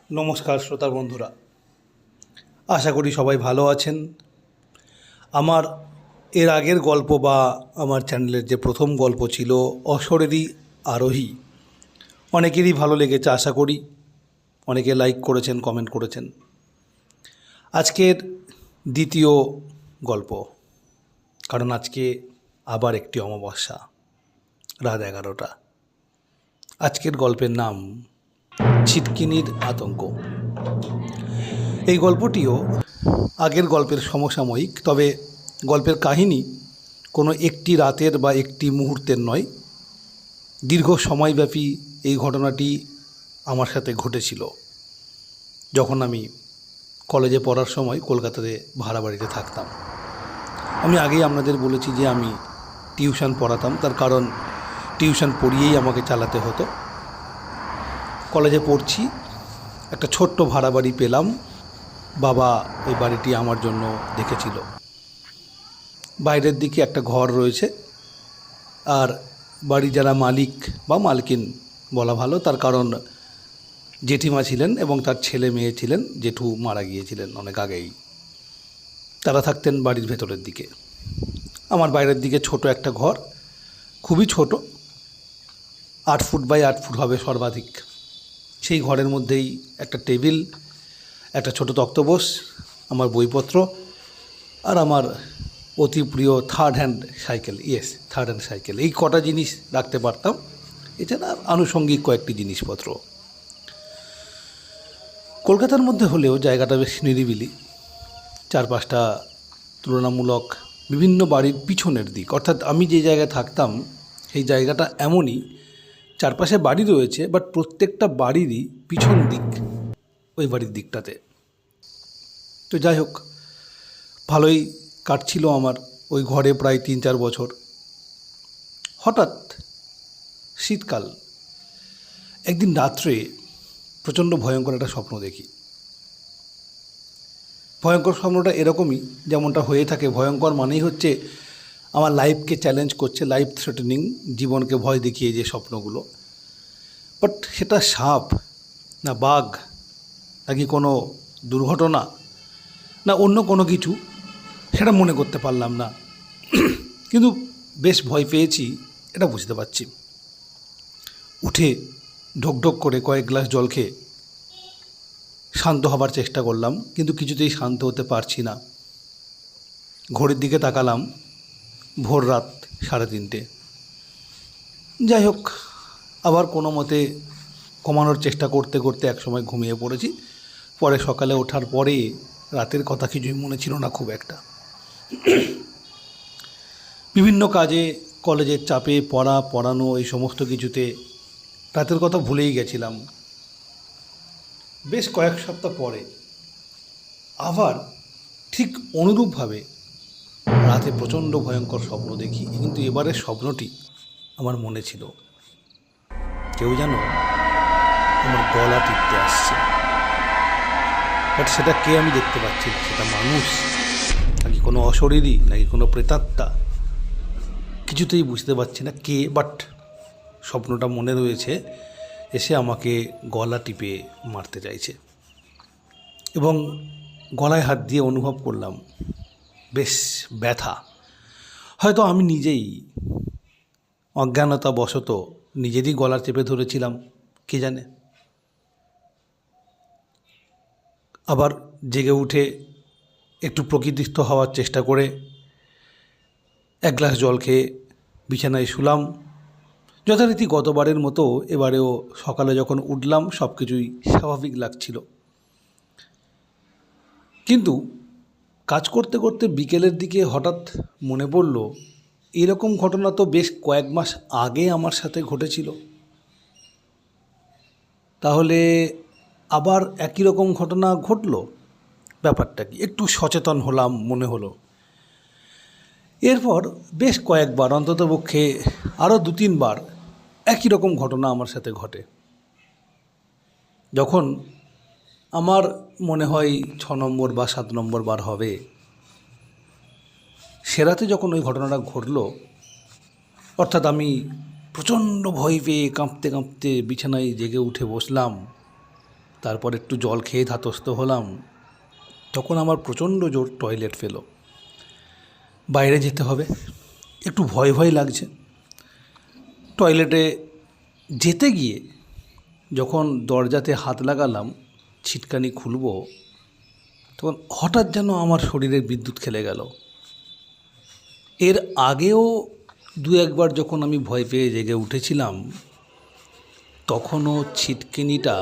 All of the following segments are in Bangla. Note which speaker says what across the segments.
Speaker 1: নমস্কার শ্রোতা বন্ধুরা, আশা করি সবাই ভালো আছেন। আমার এর আগের গল্প বা আমার চ্যানেলের যে প্রথম গল্প ছিল অশরীরী আরোহী, অনেকেরই ভালো লেগেছে আশা করি। অনেকে লাইক করেছেন, কমেন্ট করেছেন। আজকের দ্বিতীয় গল্প, কারণ আজকে আবার একটি অমাবস্যা, রাত 11টা। আজকের গল্পের নাম ছিটকিনির আতঙ্ক। এই গল্পটিও আগের গল্পের সমসাময়িক, তবে গল্পের কাহিনী কোনো একটি রাতের বা একটি মুহূর্তের নয়। দীর্ঘ সময়ব্যাপী এই ঘটনাটি আমার সাথে ঘটেছিল যখন আমি কলেজে পড়ার সময় কলকাতাতে ভাড়া বাড়িতে থাকতাম। আমি আগেই আপনাদের বলেছি যে আমি টিউশন পড়াতাম, তার কারণ টিউশন পড়িয়েই আমাকে চালাতে হতো। কলেজে পড়ছি, একটা ছোট্ট ভাড়া বাড়ি পেলাম। বাবা ওই বাড়িটি আমার জন্য দেখেছিল। বাইরের দিকে একটা ঘর রয়েছে, আর বাড়ি যারা মালিক বা মালকিন বলা ভালো, তার কারণ জেঠিমা ছিলেন এবং তার ছেলে মেয়ে ছিলেন। জেঠু মারা গিয়েছিলেন অনেক আগেই। তারা থাকতেন বাড়ির ভেতরের দিকে। আমার বাইরের দিকে ছোট একটা ঘর, খুবই ছোট, 8 ফুট বাই 8 ফুট হবে সর্বাধিক। সেই ঘরের মধ্যেই একটা টেবিল, একটা ছোট তক্তপোষ, আমার বইপত্র, আর আমার অতি প্রিয় থার্ড হ্যান্ড সাইকেল। এই কটা জিনিস রাখতে পারতাম। এছাড়া আনুষঙ্গিক কয়েকটি জিনিসপত্র। কলকাতার মধ্যে হলেও জায়গাটা বেশ নিরিবিলি। চারপাশটা তুলনামূলক বিভিন্ন বাড়ির পিছনের দিক, অর্থাৎ আমি যে জায়গায় থাকতাম সেই জায়গাটা এমনই, চারপাশে বাড়ি রয়েছে, বাট প্রত্যেকটা বাড়িরই পিছন দিক ওই বাড়ির দিকটাতে। তো যাই হোক, ভালোই কাটছিল আমার ওই ঘরে প্রায় 3-4 বছর। হঠাৎ শীতকাল, একদিন রাত্রে প্রচণ্ড ভয়ঙ্কর একটা স্বপ্ন দেখি। ভয়ঙ্কর স্বপ্নটা এরকমই যেমনটা হয়ে থাকে। ভয়ঙ্কর মানেই হচ্ছে আমার লাইফকে চ্যালেঞ্জ করছে, লাইফ থ্রেটেনিং, জীবনকে ভয় দেখিয়ে যে স্বপ্নগুলো। বাট সেটা সাপ না বাঘ, নাকি কোনো দুর্ঘটনা, না অন্য কোনো কিছু, সেটা মনে করতে পারলাম না। কিন্তু বেশ ভয় পেয়েছি, এটা বুঝতে পারছি। উঠে ঢোক করে কয়েক গ্লাস জল খেয়ে শান্ত হবার চেষ্টা করলাম, কিন্তু কিছুতেই শান্ত হতে পারছি না। ঘড়ির দিকে তাকালাম, ভোর রাত 3:30। যাই হোক, আবার কোনো মতে কমানোর চেষ্টা করতে করতে একসময় ঘুমিয়ে পড়েছি। পরে সকালে ওঠার পরে রাতের কথা কিছুই মনে ছিল না খুব একটা। বিভিন্ন কাজে, কলেজের চাপে, পড়ানো এই সমস্ত কিছুতে রাতের কথা ভুলেই গেছিলাম। বেশ কয়েক সপ্তাহ পরে আবার ঠিক অনুরূপভাবে রাতে প্রচণ্ড ভয়ঙ্কর স্বপ্ন দেখি, কিন্তু এবারের স্বপ্নটি আমার মনে ছিল। কেউ যেন আমার গলা টিপতে আসছে, বাট সেটা কে আমি দেখতে পাচ্ছি না। সেটা মানুষ নাকি কোনো অশরীরী, নাকি কোনো প্রেতাত্মা, কিছুতেই বুঝতে পারছি না কে। বাট স্বপ্নটা মনে রয়েছে, এসে আমাকে গলা টিপে মারতে চাইছে। এবং গলায় হাত দিয়ে অনুভব করলাম বেশ ব্যথা। হয়তো আমি নিজেই অজ্ঞানতাবশত নিজেরই গলা চেপে ধরেছিলাম, কে জানে। আবার জেগে উঠে একটু প্রকৃতিস্থ হওয়ার চেষ্টা করে 1 গ্লাস জল খেয়ে বিছানায় শুলাম। যথারীতি গতবারের মতো এবারেও সকালে যখন উঠলাম সব কিছুই স্বাভাবিক লাগছিল। কিন্তু কাজ করতে করতে বিকেলের দিকে হঠাৎ মনে পড়ল, এরকম ঘটনা তো বেশ কয়েক মাস আগে আমার সাথে ঘটেছিল। তাহলে আবার একই রকম ঘটনা ঘটলো, ব্যাপারটা কি? একটু সচেতন হলাম, মনে হলো। এরপর বেশ কয়েকবার, অন্ততপক্ষে আরও 2-3 বার একই রকম ঘটনা আমার সাথে ঘটে। যখন আমার মনে হয় 6 নম্বর বা 7 নম্বর বার হবে, সে রাতে যখন ওই ঘটনাটা ঘটল, অর্থাৎ আমি প্রচণ্ড ভয় পেয়ে কাঁপতে কাঁপতে বিছানায় জেগে উঠে বসলাম, তারপর একটু জল খেয়ে ধাতস্থ হলাম। তখন আমার প্রচণ্ড জোর টয়লেট ফেলো, বাইরে যেতে হবে, একটু ভয় ভয় লাগছে। টয়লেটে যেতে গিয়ে যখন দরজাতে হাত লাগালাম ছিটকানি খুলব, তখন হঠাৎ যেন আমার শরীরে বিদ্যুৎ খেলে গেল। এর আগেও দু একবার যখন আমি ভয় পেয়ে জেগে উঠেছিলাম, তখনও ছিটকিনিটা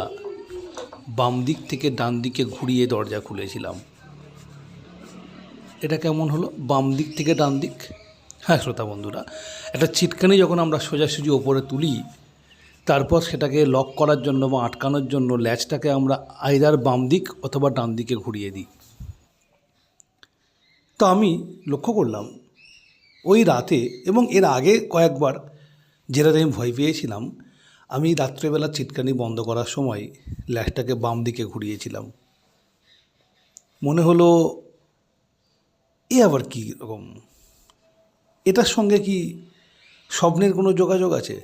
Speaker 1: বাম দিক থেকে ডান দিকে ঘুরিয়ে দরজা খুলেছিলাম। এটা কেমন হলো, বাম দিক থেকে ডান দিক? হ্যাঁ শ্রোতা বন্ধুরা, একটা ছিটকানি যখন আমরা সোজাসুজি ওপরে তুলি, তারপর সেটাকে লক করার জন্য বা আটকানোর জন্য ল্যাচটাকে আমরা আইদার বাম দিক অথবা ডান দিকে ঘুরিয়ে দিই। তো আমি লক্ষ্য করলাম ওই রাতে এবং এর আগে কয়েকবার যেটাতে আমি ভয় পেয়েছিলাম, আমি রাত্রেবেলা ছিটকানি বন্ধ করার সময় ল্যাচটাকে বাম দিকে ঘুরিয়েছিলাম। মনে হলো এ আবার কী রকম, এটার সঙ্গে কি স্বপ্নের কোনো যোগাযোগ আছে,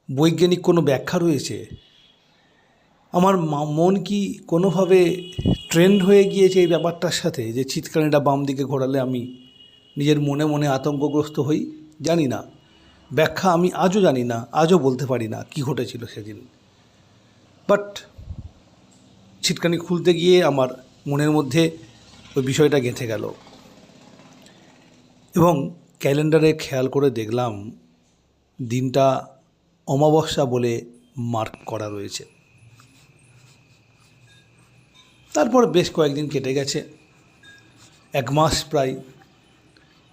Speaker 1: বৈজ্ঞানিক কোনো ব্যাখ্যা রয়েছে? আমার মন কি কোনোভাবে ট্রেন্ড হয়ে গিয়েছে এই ব্যাপারটার সাথে, যে ছিটকানিটা বাম দিকে ঘোরালে আমি নিজের মনে মনে আতঙ্কগ্রস্ত হই? জানি না, ব্যাখ্যা আমি আজও জানি না, আজও বলতে পারি না কী ঘটেছিল সেদিন। বাট ছিটকানি খুলতে গিয়ে আমার মনের মধ্যে ওই বিষয়টা গেঁথে গেল এবং ক্যালেন্ডারে খেয়াল করে দেখলাম দিনটা অমাবস্যা বলে মার্ক করা রয়েছে। তারপর বেশ কয়েকদিন কেটে গেছে, 1 মাস প্রায়,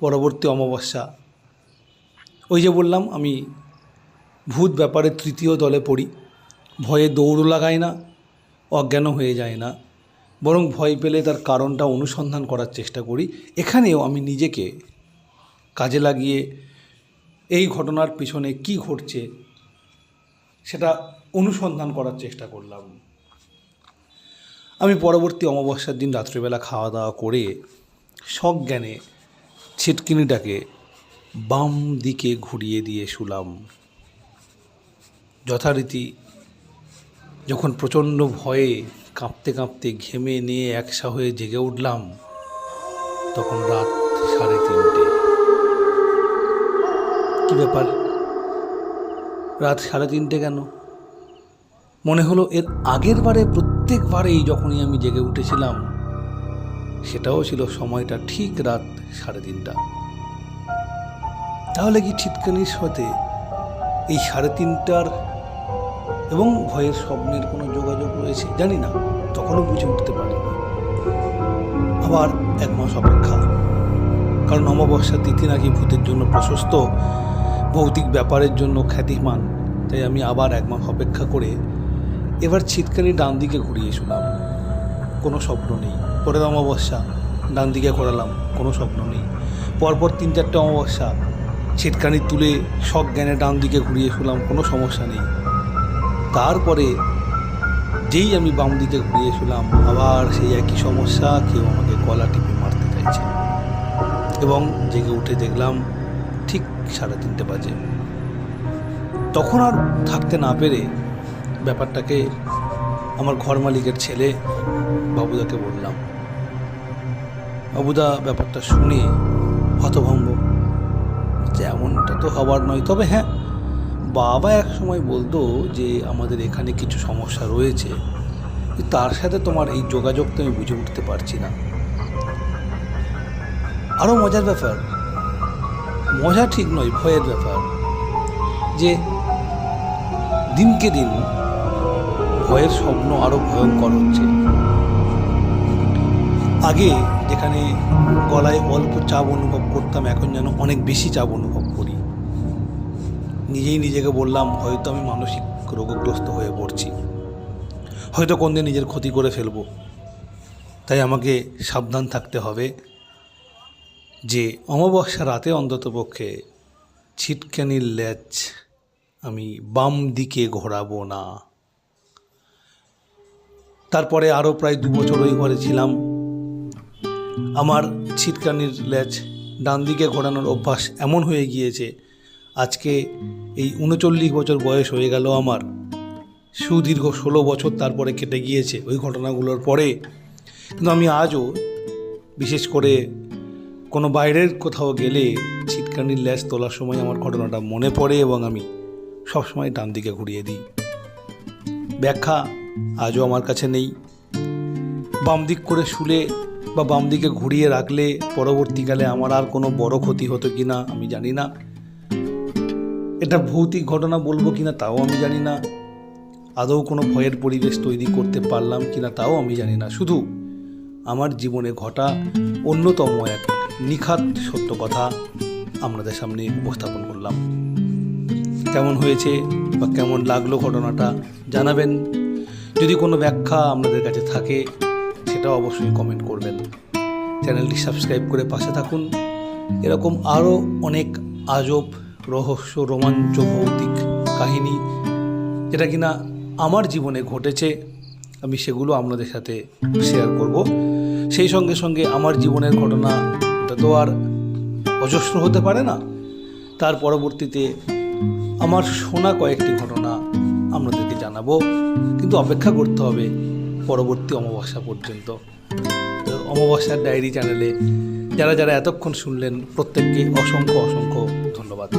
Speaker 1: পরবর্তী অমাবস্যা। ওই যে বললাম আমি ভূত ব্যাপারে 3য় দলে পড়ি, ভয়ে দৌড় লাগাই না, অজ্ঞানও হয়ে যায় না, বরং ভয় পেলে তার কারণটা অনুসন্ধান করার চেষ্টা করি। এখানেও আমি নিজেকে কাজে লাগিয়ে এই ঘটনার পিছনে কী ঘটছে সেটা অনুসন্ধান করার চেষ্টা করলাম। আমি পরবর্তী অমাবস্যার দিন রাত্রিবেলা খাওয়া দাওয়া করে সজ্ঞানে ছিটকিনিটাকে বাম দিকে ঘুরিয়ে দিয়ে শুলাম। যথারীতি যখন প্রচণ্ড ভয়ে কাঁপতে কাঁপতে ঘেমে নিয়ে একসা হয়ে জেগে উঠলাম, তখন রাত 3:30। কী ব্যাপার, রাত 3:30 কেন? মনে হলো এর আগের বারে প্রত্যেকবারেই যখনই আমি জেগে উঠেছিলাম সেটাও ছিল সময়টা ঠিক রাত 3:30। তাহলে কি ছিটকানির সাথে এই 3:30টার এবং ভয়ের স্বপ্নের কোনো যোগাযোগ রয়েছে? জানি না, তখনও বুঝে উঠতে পারিনি। আবার 1 মাস অপেক্ষা, কারণ অমাবস্যার তিথি নাকি ভূতের জন্য প্রশস্ত, ভৌতিক ব্যাপারের জন্য খ্যাতিমান। তাই আমি আবার 1 মাস অপেক্ষা করে এবার ছিটকানি ডান দিকে ঘুরিয়ে শুলাম, কোনো স্বপ্ন নেই। পরের অমাবস্যা ডান দিকে ঘোরালাম, কোনো স্বপ্ন নেই। পরপর 3-4টে অমাবস্যা ছিটকানি তুলে সজ্ঞানে ডান দিকে ঘুরিয়ে শুলাম, কোনো সমস্যা নেই। তারপরে যেই আমি বাম দিকে ঘুরিয়ে শুলাম, আবার সেই একই সমস্যা, কেউ আমাকে গলা টিপে মারতে চাইছে। এবং জেগে উঠে দেখলাম ঠিক 3:30 বাজে। তখন আর থাকতে না পেরে ব্যাপারটাকে আমার ঘর মালিকের ছেলে বাবুদাকে বললাম। বাবুদা ব্যাপারটা শুনে হতভম্ব, যে এমনটা তো হবার নয়। তবে হ্যাঁ, বাবা এক সময় বলতো যে আমাদের এখানে কিছু সমস্যা রয়েছে, তার সাথে তোমার এই যোগাযোগটা আমি বুঝে উঠতে পারছি না। আরও মজার ব্যাপার, মজা ঠিক নয়, ভয়ের ব্যাপার, যে দিনকে দিন ভয়ের স্বপ্ন আরও ভয়ঙ্কর হচ্ছে। আগে যেখানে গলায় অল্প চাপ অনুভব করতাম, এখন যেন অনেক বেশি চাপ অনুভব করি। নিজেই নিজেকে বললাম হয়তো আমি মানসিক রোগগ্রস্ত হয়ে পড়ছি, হয়তো কোনদিন নিজের ক্ষতি করে ফেলবো। তাই আমাকে সাবধান থাকতে হবে যে অমাবস্যা রাতে অন্ততপক্ষে ছিটকানির ল্যাচ আমি বাম দিকে ঘোরাবো না। তারপরে আরও প্রায় 2 বছর ওই ঘরে ছিলাম। আমার ছিটকানির ল্যাচ ডান দিকে ঘোরানোর অভ্যাস এমন হয়ে গিয়েছে, আজকে এই 39 বছর বয়স হয়ে গেল আমার, সুদীর্ঘ 16 বছর তারপরে কেটে গিয়েছে ওই ঘটনাগুলোর পরে, কিন্তু আমি আজও বিশেষ করে কোনো বাইরের কোথাও গেলে ছিটকানির ল্যাজ তোলার সময় আমার ঘটনাটা মনে পড়ে এবং আমি সবসময় ডান দিকে ঘুরিয়ে দিই। ব্যাখ্যা আজও আমার কাছে নেই। বাম দিক করে শুলে বা বাম দিকে ঘুরিয়ে রাখলে পরবর্তীকালে আমার আর কোনো বড় ক্ষতি হতো কি না আমি জানি না। এটা ভৌতিক ঘটনা বলবো কিনা তাও আমি জানি না। আদৌ কোনো ভয়ের পরিবেশ তৈরি করতে পারলাম কিনা তাও আমি জানি না। শুধু আমার জীবনে ঘটা অন্যতম এক নিখাত সত্য কথা আপনাদের সামনে উপস্থাপন করলাম। কেমন হয়েছে বা কেমন লাগলো ঘটনাটা জানাবেন। যদি কোনো ব্যাখ্যা আপনাদের কাছে থাকে সেটাও অবশ্যই কমেন্ট করবেন। চ্যানেলটি সাবস্ক্রাইব করে পাশে থাকুন। এরকম আরও অনেক আজব রহস্য রোমাঞ্চ ভৌতিক কাহিনী যেটা কিনা আমার জীবনে ঘটেছে আমি সেগুলো আপনাদের সাথে শেয়ার করব। সেই সঙ্গে সঙ্গে আমার জীবনের ঘটনা এটা তো আর অজস্র হতে পারে না, তার পরবর্তীতে আমার শোনা কয়েকটি ঘটনা আপনাদেরকে জানাবো, কিন্তু অপেক্ষা করতে হবে পরবর্তী অমাবস্যা পর্যন্ত। তো অমাবস্যার ডায়েরি চ্যানেলে যারা যারা এতক্ষণ শুনলেন প্রত্যেককে অসংখ্য অসংখ্য ধন্যবাদ।